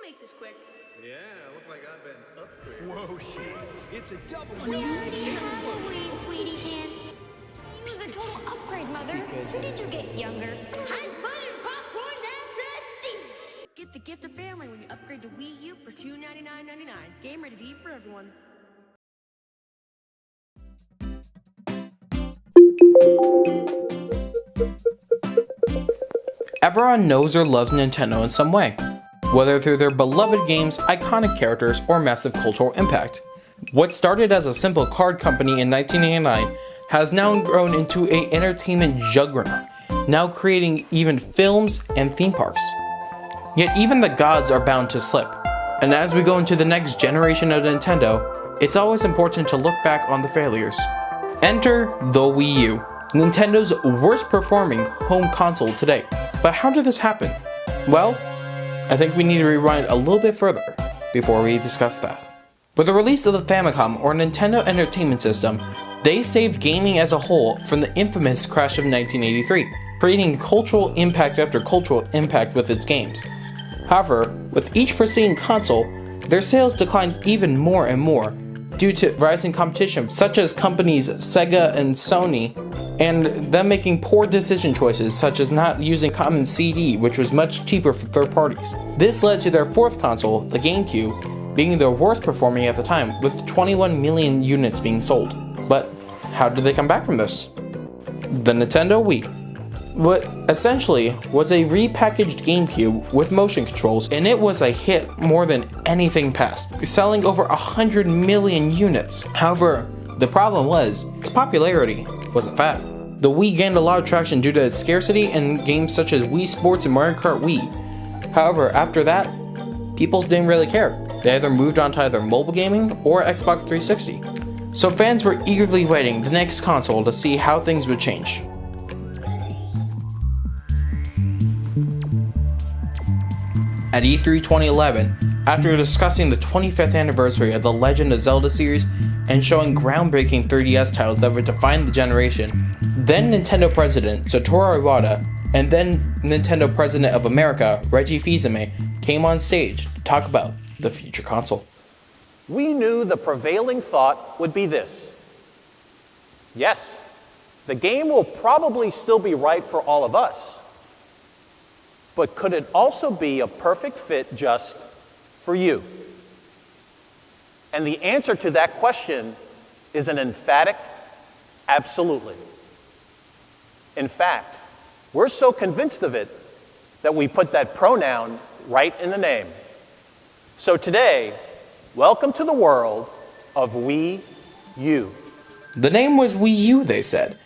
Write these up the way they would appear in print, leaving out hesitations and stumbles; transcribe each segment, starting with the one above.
make this quick. Yeah, look like I've been upgraded. Whoa, shit. It's a double Sweetie pants. He was a total upgrade, Mother. Who did you get younger? Hot buttered popcorn, that's a thing. Get the gift of family when you upgrade to Wii U for $299.99. Game ready to eat for everyone. Everyone knows or loves Nintendo in some way, whether through their beloved games, iconic characters, or massive cultural impact. What started as a simple card company in 1989 has now grown into an entertainment juggernaut, now creating even films and theme parks. Yet even the gods are bound to slip, and as we go into the next generation of Nintendo, it's always important to look back on the failures. Enter the Wii U, Nintendo's worst performing home console today. But how did this happen? Well, I think we need to rewind a little bit further before we discuss that. With the release of the Famicom or Nintendo Entertainment System, they saved gaming as a whole from the infamous crash of 1983, creating cultural impact after cultural impact with its games. However, with each preceding console, their sales declined even more and more due to rising competition such as companies Sega and Sony, and them making poor decision choices such as not using common CD, which was much cheaper for third parties. This led to their fourth console, the GameCube, being their worst performing at the time, with 21 million units being sold. But how did they come back from this? The Nintendo Wii. What essentially was a repackaged GameCube with motion controls, and it was a hit more than anything past, selling over 100 million units. However, the problem was, its popularity was a fad. The Wii gained a lot of traction due to its scarcity in games such as Wii Sports and Mario Kart Wii. However, after that, people didn't really care. They either moved on to either mobile gaming or Xbox 360. So fans were eagerly waiting the next console to see how things would change. At E3 2011, after discussing the 25th anniversary of the Legend of Zelda series and showing groundbreaking 3DS titles that would define the generation, then Nintendo President Satoru Iwata and then Nintendo President of America Reggie Fils-Aimé came on stage to talk about the future console. We knew the prevailing thought would be this. Yes, the game will probably still be right for all of us, but could it also be a perfect fit just for you? And the answer to that question is an emphatic absolutely. In fact, we're so convinced of it that we put that pronoun right in the name. So today, welcome to the world of Wii U. The name was Wii U, they said,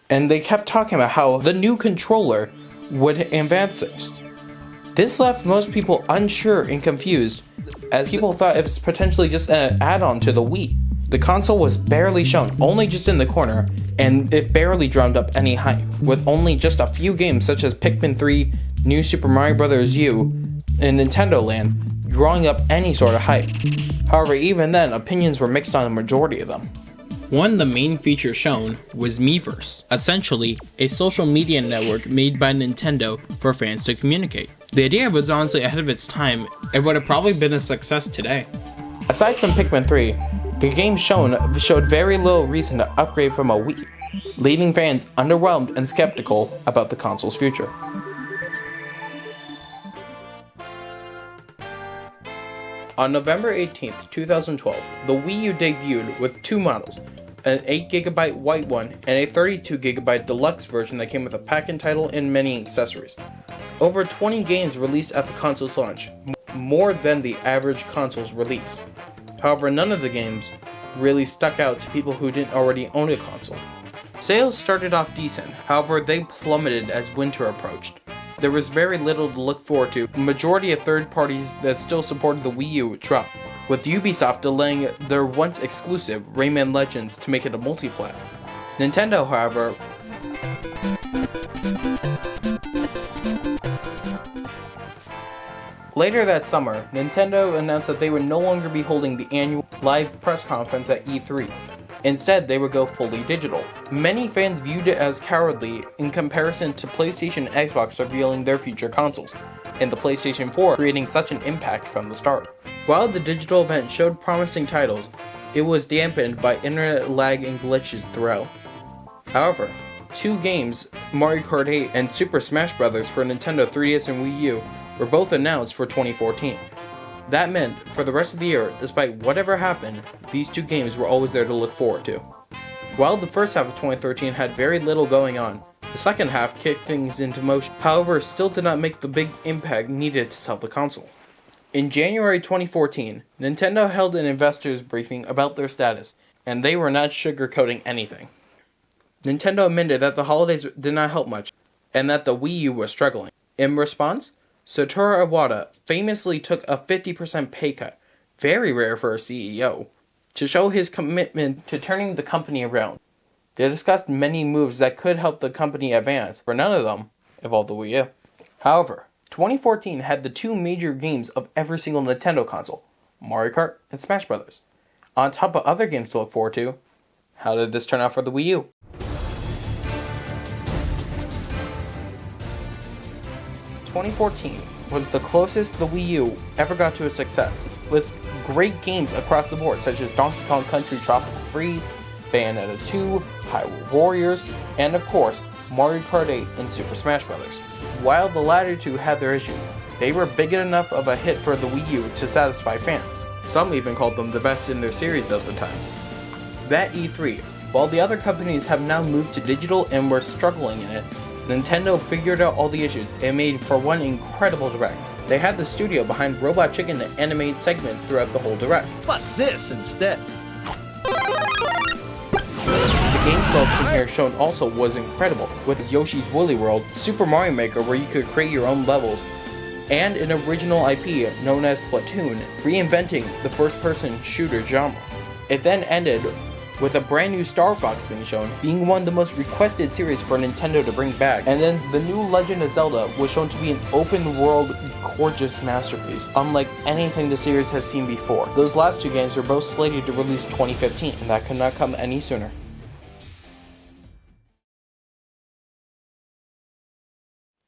and they kept talking about how the new controller would advance things. This left most people unsure and confused, as people thought it was potentially just an add-on to the Wii. The console was barely shown, only just in the corner, and it barely drummed up any hype, with only just a few games such as Pikmin 3, New Super Mario Bros. U, and Nintendo Land drawing up any sort of hype. However, even then, opinions were mixed on a majority of them. One of the main features shown was Miiverse, essentially a social media network made by Nintendo for fans to communicate. The idea was honestly ahead of its time and would have probably been a success today. Aside from Pikmin 3, the game shown showed very little reason to upgrade from a Wii, leaving fans underwhelmed and skeptical about the console's future. On November 18th, 2012, the Wii U debuted with two models, an 8GB white one and a 32GB deluxe version that came with a pack-in title and many accessories. Over 20 games released at the console's launch, more than the average console's release. However, none of the games really stuck out to people who didn't already own a console. Sales started off decent, however they plummeted as winter approached. There was very little to look forward to. The majority of third parties that still supported the Wii U dropped, with Ubisoft delaying their once exclusive Rayman Legends to make it a multiplat. Nintendo, however, later that summer, Nintendo announced that they would no longer be holding the annual live press conference at E3. Instead, they would go fully digital. Many fans viewed it as cowardly in comparison to PlayStation and Xbox revealing their future consoles, and the PlayStation 4 creating such an impact from the start. While the digital event showed promising titles, it was dampened by internet lag and glitches throughout. However, 2 games, Mario Kart 8 and Super Smash Bros. For Nintendo 3DS and Wii U, were both announced for 2014. That meant, for the rest of the year, despite whatever happened, these 2 games were always there to look forward to. While the first half of 2013 had very little going on, the second half kicked things into motion, however still did not make the big impact needed to sell the console. In January 2014, Nintendo held an investors briefing about their status, and they were not sugarcoating anything. Nintendo admitted that the holidays did not help much, and that the Wii U was struggling. In response, Satoru Iwata famously took a 50% pay cut, very rare for a CEO, to show his commitment to turning the company around. They discussed many moves that could help the company advance, but none of them involved the Wii U. However, 2014 had the 2 major games of every single Nintendo console, Mario Kart and Smash Bros. On top of other games to look forward to, how did this turn out for the Wii U? 2014 was the closest the Wii U ever got to a success, with great games across the board such as Donkey Kong Country Tropical Freeze, Bayonetta 2, Hyrule Warriors, and of course, Mario Kart 8 and Super Smash Bros. While the latter 2 had their issues, they were big enough of a hit for the Wii U to satisfy fans. Some even called them the best in their series of the time. That E3, while the other companies have now moved to digital and were struggling in it, Nintendo figured out all the issues and made for one incredible direct. They had the studio behind Robot Chicken to animate segments throughout the whole direct. But this instead. The game selection here shown also was incredible, with Yoshi's Woolly World, Super Mario Maker where you could create your own levels, and an original IP known as Splatoon, reinventing the first-person shooter genre. It then ended with a brand new Star Fox being shown, being one of the most requested series for Nintendo to bring back. And then the new Legend of Zelda was shown to be an open-world, gorgeous masterpiece, unlike anything the series has seen before. Those last 2 games were both slated to release 2015, and that could not come any sooner. "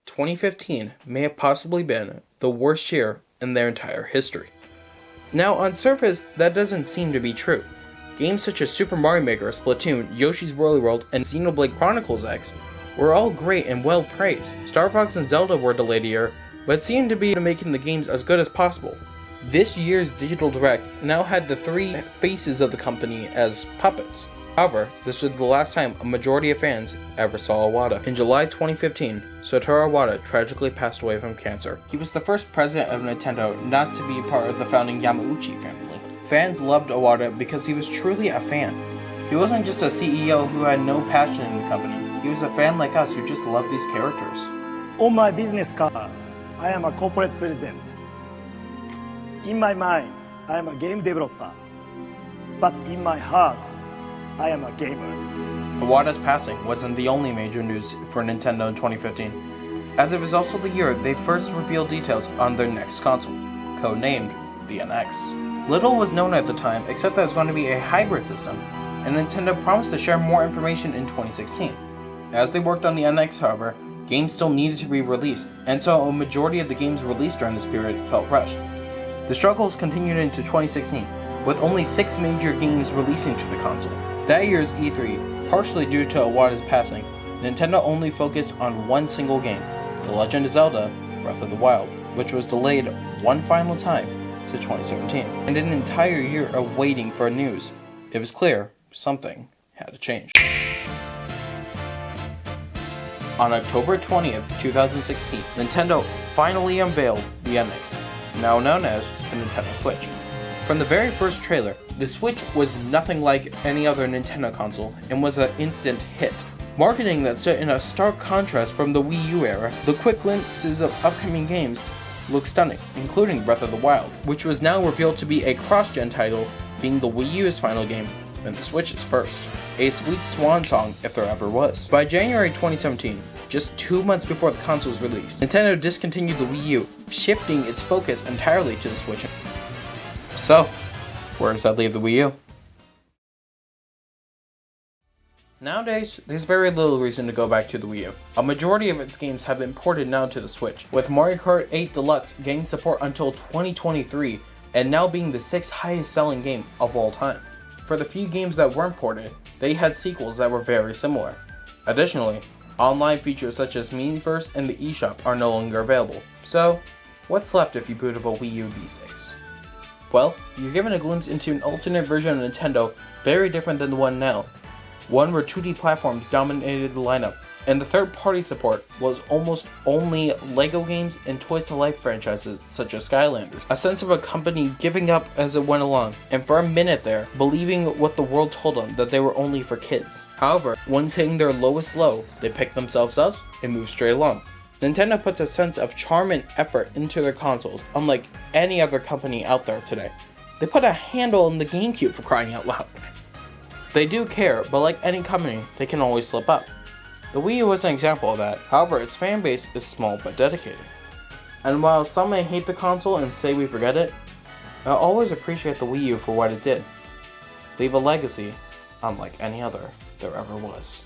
2015 may have possibly been the worst year in their entire history. Now, on surface, that doesn't seem to be true. Games such as Super Mario Maker, Splatoon, Yoshi's Woolly World, and Xenoblade Chronicles X were all great and well praised. Star Fox and Zelda were delayed a year, but seemed to be making the games as good as possible. This year's Digital Direct now had the 3 faces of the company as puppets. However, this was the last time a majority of fans ever saw Iwata. In July 2015, Satoru Iwata tragically passed away from cancer. He was the first president of Nintendo not to be part of the founding Yamauchi family. Fans loved Iwata because he was truly a fan. He wasn't just a CEO who had no passion in the company. He was a fan like us who just loved these characters. On my business card, I am a corporate president. In my mind, I am a game developer. But in my heart, I am a gamer. Iwata's passing wasn't the only major news for Nintendo in 2015, as it was also the year they first revealed details on their next console, codenamed the NX. Little was known at the time except that it was going to be a hybrid system, and Nintendo promised to share more information in 2016. As they worked on the NX, however, games still needed to be released, and so a majority of the games released during this period felt rushed. The struggles continued into 2016, with only 6 major games releasing to the console. That year's E3, partially due to Iwata's passing, Nintendo only focused on one single game, The Legend of Zelda: Breath of the Wild, which was delayed one final time to 2017. And an entire year of waiting for news, it was clear something had to change. On October 20th, 2016, Nintendo finally unveiled the NX, now known as the Nintendo Switch. From the very first trailer, the Switch was nothing like any other Nintendo console and was an instant hit. Marketing that stood in a stark contrast from the Wii U era, the quick glimpses of upcoming games looked stunning, including Breath of the Wild, which was now revealed to be a cross-gen title, being the Wii U's final game and the Switch's first. A sweet swan song if there ever was. By January 2017, just 2 months before the console's release, Nintendo discontinued the Wii U, shifting its focus entirely to the Switch. So, where does that leave the Wii U? Nowadays, there's very little reason to go back to the Wii U. A majority of its games have been ported now to the Switch, with Mario Kart 8 Deluxe getting support until 2023, and now being the 6th highest selling game of all time. For the few games that weren't ported, they had sequels that were very similar. Additionally, online features such as Miiverse and the eShop are no longer available. So, what's left if you boot up a Wii U these days? Well, you're given a glimpse into an alternate version of Nintendo very different than the one now. One where 2D platforms dominated the lineup, and the third-party support was almost only LEGO games and Toys to Life franchises such as Skylanders. A sense of a company giving up as it went along, and for a minute there, believing what the world told them that they were only for kids. However, once hitting their lowest low, they picked themselves up and moved straight along. Nintendo puts a sense of charm and effort into their consoles, unlike any other company out there today. They put a handle on the GameCube, for crying out loud. They do care, but like any company, they can always slip up. The Wii U was an example of that, however its fan base is small but dedicated. And while some may hate the console and say we forget it, I always appreciate the Wii U for what it did. Leave a legacy unlike any other there ever was.